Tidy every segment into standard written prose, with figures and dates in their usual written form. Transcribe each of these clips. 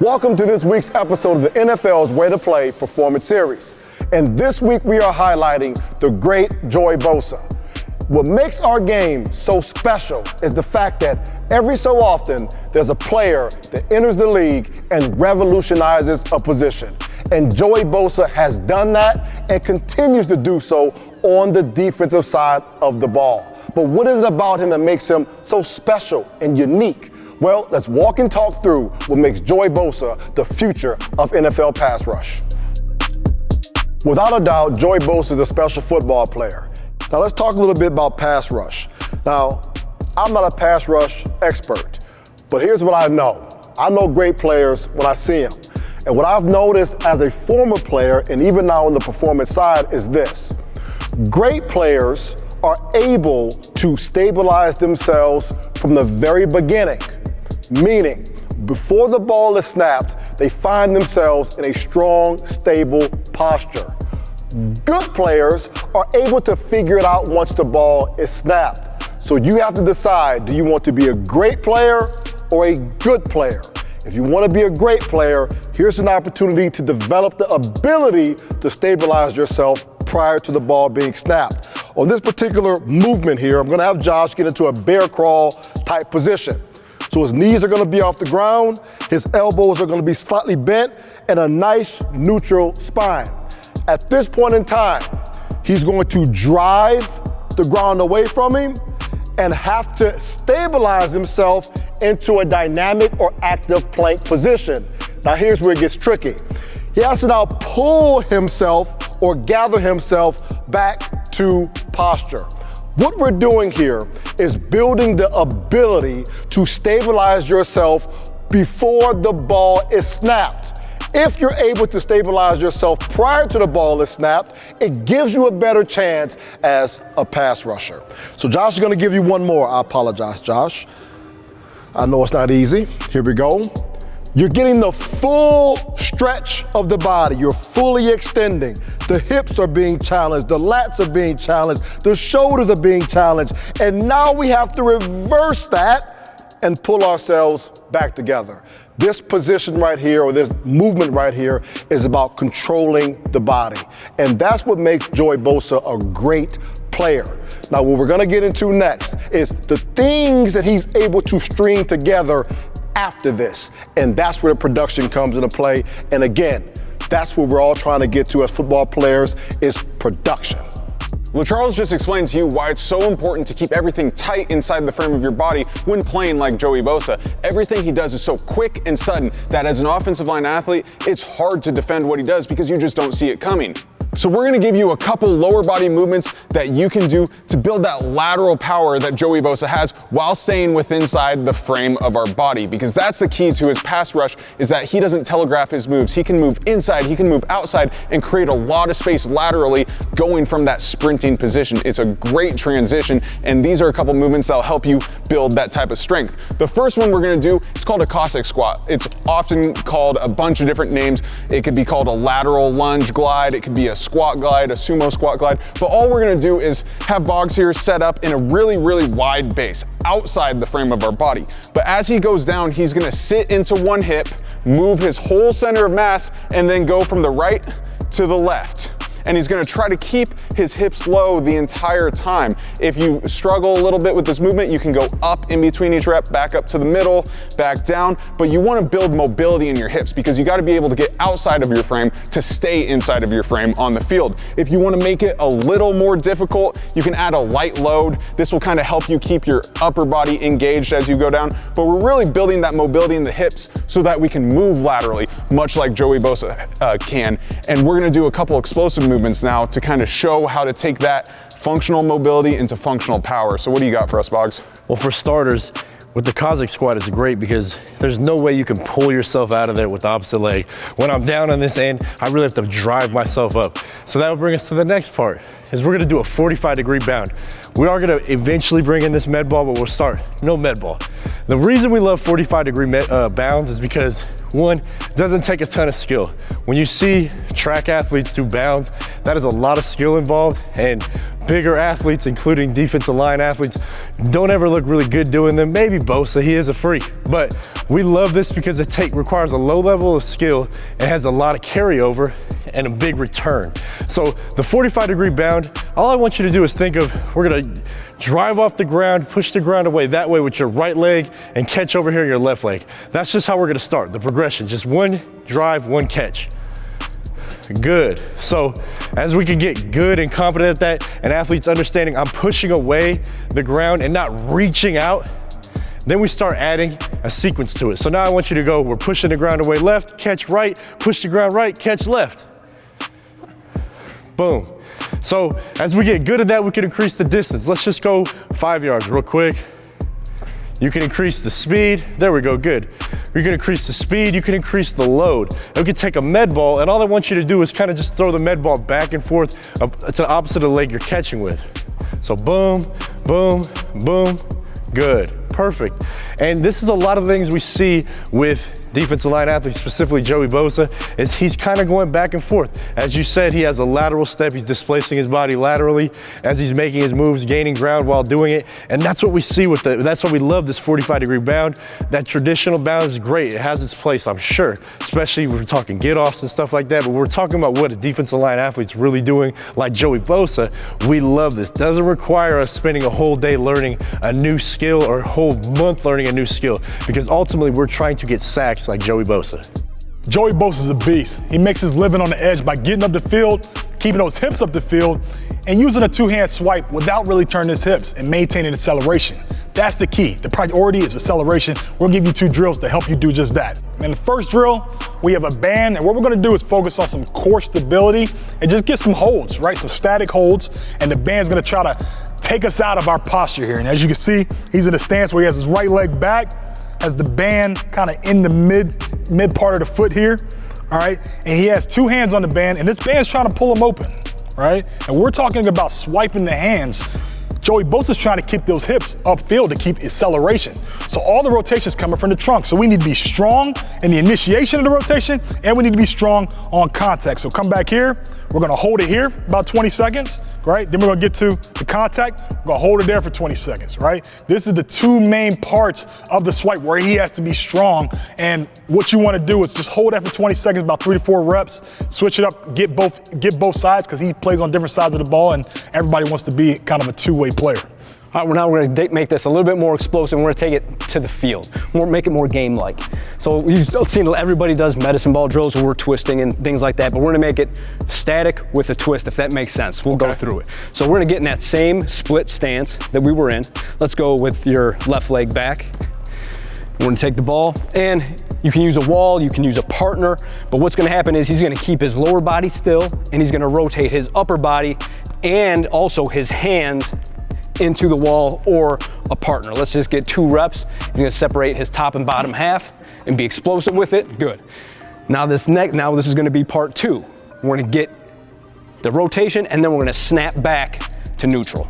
Welcome to this week's episode of the NFL's Way to Play Performance Series. And this week we are highlighting the great Joey Bosa. What makes our game so special is the fact that every so often there's a player that enters the league and revolutionizes a position. And Joey Bosa has done that and continues to do so on the defensive side of the ball. But what is it about him that makes him so special and unique? Well, let's walk and talk through what makes Joey Bosa the future of NFL pass rush. Without a doubt, Joey Bosa is a special football player. Now let's talk a little bit about pass rush. Now, I'm not a pass rush expert, but here's what I know. I know great players when I see them. And what I've noticed as a former player, and even now on the performance side, is this. Great players are able to stabilize themselves from the very beginning. Meaning, before the ball is snapped, they find themselves in a strong, stable posture. Good players are able to figure it out once the ball is snapped. So you have to decide, do you want to be a great player or a good player? If you want to be a great player, here's an opportunity to develop the ability to stabilize yourself prior to the ball being snapped. On this particular movement here, I'm going to have Josh get into a bear crawl type position. So his knees are going to be off the ground, his elbows are going to be slightly bent, and a nice neutral spine. At this point in time, he's going to drive the ground away from him and have to stabilize himself into a dynamic or active plank position. Now here's where it gets tricky. He has to now pull himself or gather himself back to posture. What we're doing here is building the ability to stabilize yourself before the ball is snapped. If you're able to stabilize yourself prior to the ball is snapped, it gives you a better chance as a pass rusher. So Josh is going to give you one more. I apologize, Josh. I know it's not easy. Here we go. You're getting the full stretch of the body. You're fully extending. The hips are being challenged. The lats are being challenged. The shoulders are being challenged. And now we have to reverse that and pull ourselves back together. This position right here, or this movement right here, is about controlling the body. And that's what makes Joey Bosa a great player. Now, what we're going to get into next is the things that he's able to string together after this. And that's where the production comes into play. And again, that's what we're all trying to get to as football players, is production. Latrell's just explained to you why it's so important to keep everything tight inside the frame of your body when playing like Joey Bosa. Everything he does is so quick and sudden that as an offensive line athlete, it's hard to defend what he does because you just don't see it coming. So we're going to give you a couple lower body movements that you can do to build that lateral power that Joey Bosa has while staying within inside the frame of our body, because that's the key to his pass rush, is that he doesn't telegraph his moves. He can move inside, he can move outside, and create a lot of space laterally going from that sprinting position. It's a great transition, and these are a couple movements that'll help you build that type of strength. The first one we're going to do is called a Cossack Squat. It's often called a bunch of different names. It could be called a lateral lunge glide. It could be a squat glide, a sumo squat glide. But all we're going to do is have Boggs here set up in a really, really wide base outside the frame of our body. But as he goes down, he's going to sit into one hip, move his whole center of mass, and then go from the right to the left. And he's going to try to keep his hips low the entire time. If you struggle a little bit with this movement, you can go up in between each rep, back up to the middle, back down. But you want to build mobility in your hips because you got to be able to get outside of your frame to stay inside of your frame on the field. If you want to make it a little more difficult, you can add a light load. This will kind of help you keep your upper body engaged as you go down. But we're really building that mobility in the hips so that we can move laterally, much like Joey Bosa can. And we're going to do a couple explosive movements now to kind of show how to take that functional mobility into functional power. So what do you got for us, Boggs? Well, for starters, with the Cossack Squat, it's great because there's no way you can pull yourself out of there with the opposite leg. When I'm down on this end, I really have to drive myself up. So that will bring us to the next part, is we're gonna do a 45-degree bound. We are gonna eventually bring in this med ball, but we'll start no med ball. The reason we love 45-degree bounds is because, one, it doesn't take a ton of skill. When you see track athletes do bounds, that is a lot of skill involved, and bigger athletes, including defensive line athletes, don't ever look really good doing them. Maybe Bosa, he is a freak, but we love this because it requires a low level of skill and has a lot of carryover and a big return. So the 45-degree bound, all I want you to do is think of, we're gonna drive off the ground, push the ground away that way with your right leg and catch over here your left leg. That's just how we're gonna start, the progression. Just one drive, one catch. Good. So as we can get good and competent at that, and athletes understanding I'm pushing away the ground and not reaching out, then we start adding a sequence to it. So now I want you to go, we're pushing the ground away left, catch right, push the ground right, catch left. Boom. So as we get good at that, we can increase the distance. Let's just go 5 yards real quick. You can increase the speed. There we go, good. You can increase the speed, you can increase the load. We can take a med ball, and all I want you to do is kind of just throw the med ball back and forth to the opposite of the leg you're catching with. So boom, boom, boom, good, perfect. And this is a lot of things we see with defensive line athletes, specifically Joey Bosa, is he's kind of going back and forth. As you said, he has a lateral step. He's displacing his body laterally as he's making his moves, gaining ground while doing it. And that's what we see with that's why we love this 45-degree bound. That traditional bound is great. It has its place, I'm sure, especially when we're talking get-offs and stuff like that. But we're talking about what a defensive line athlete's really doing, like Joey Bosa. We love this. Doesn't require us spending a whole day learning a new skill or a whole month learning a new skill, because ultimately we're trying to get sacks like Joey Bosa. Joey Bosa is a beast. He makes his living on the edge by getting up the field, keeping those hips up the field, and using a two-hand swipe without really turning his hips and maintaining acceleration. That's the key. The priority is acceleration. We'll give you 2 drills to help you do just that. In the first drill, we have a band, and what we're gonna do is focus on some core stability and just get some holds, right? Some static holds, and the band's gonna try to take us out of our posture here. And as you can see, he's in a stance where he has his right leg back, has the band kind of in the mid part of the foot here, all right? And he has 2 hands on the band, and this band's trying to pull him open, right? And we're talking about swiping the hands. Joey Bosa's trying to keep those hips upfield to keep acceleration. So all the rotation's coming from the trunk. So we need to be strong in the initiation of the rotation, and we need to be strong on contact. So come back here, we're gonna hold it here about 20 seconds, right? Then we're gonna get to the contact, we're gonna hold it there for 20 seconds, right? This is the 2 main parts of the swipe where he has to be strong. And what you wanna do is just hold that for 20 seconds, about 3 to 4 reps, switch it up, get both sides, because he plays on different sides of the ball, and everybody wants to be kind of a two-way player. All right, well, now we're gonna make this a little bit more explosive. We're gonna take it to the field. Make it more game-like. So you've seen everybody does medicine ball drills where we're twisting and things like that, but we're gonna make it static with a twist, if that makes sense. We'll go through it. So we're gonna get in that same split stance that we were in. Let's go with your left leg back. We're gonna take the ball, and you can use a wall, you can use a partner, but what's gonna happen is he's gonna keep his lower body still, and he's gonna rotate his upper body and also his hands into the wall or a partner. Let's just get 2 reps. He's gonna separate his top and bottom half and be explosive with it. Good. Now this is gonna be part 2. We're gonna get the rotation, and then we're gonna snap back to neutral.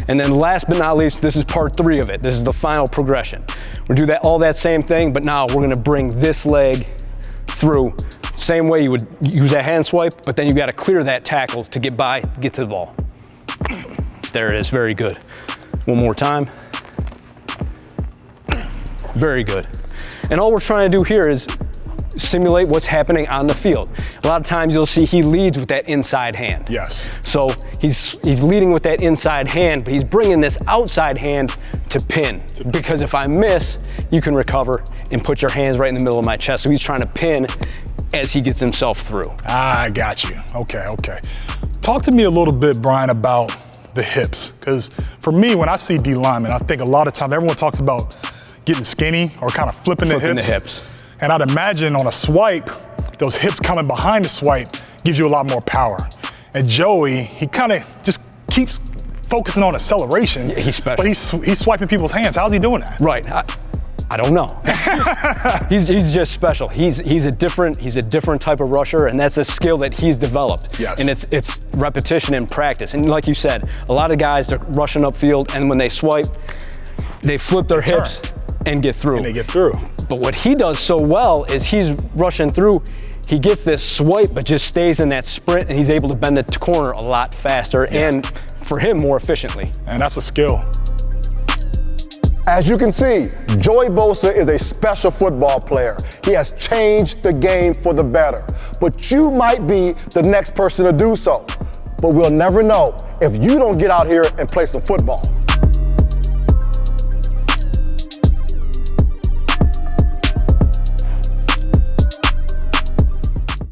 And then last but not least, this is part 3 of it. This is the final progression. We'll do all that same thing, but now we're gonna bring this leg through. Same way you would use that hand swipe, but then you gotta clear that tackle to get to the ball. There it is, very good. One more time. Very good. And all we're trying to do here is simulate what's happening on the field. A lot of times you'll see he leads with that inside hand. Yes. So he's leading with that inside hand, but he's bringing this outside hand to pin. Because if I miss, you can recover and put your hands right in the middle of my chest. So he's trying to pin as he gets himself through. I got you. Okay. Talk to me a little bit, Brian, about the hips. Because for me, when I see D linemen, I think a lot of times everyone talks about getting skinny or kind of flipping the hips. And I'd imagine on a swipe, those hips coming behind the swipe gives you a lot more power. And Joey, he kind of just keeps focusing on acceleration. Yeah, he's special. But he's swiping people's hands. How's he doing that? Right. I don't know. he's just special. He's a different type of rusher, and that's a skill that he's developed. Yes. And it's repetition and practice. And like you said, a lot of guys, they're rushing upfield, and when they swipe, they flip their hips and get through. And they get through. But what he does so well is he's rushing through. He gets this swipe, but just stays in that sprint, and he's able to bend the corner a lot faster and, for him, more efficiently. And that's a skill. As you can see, Joey Bosa is a special football player. He has changed the game for the better. But you might be the next person to do so. But we'll never know if you don't get out here and play some football.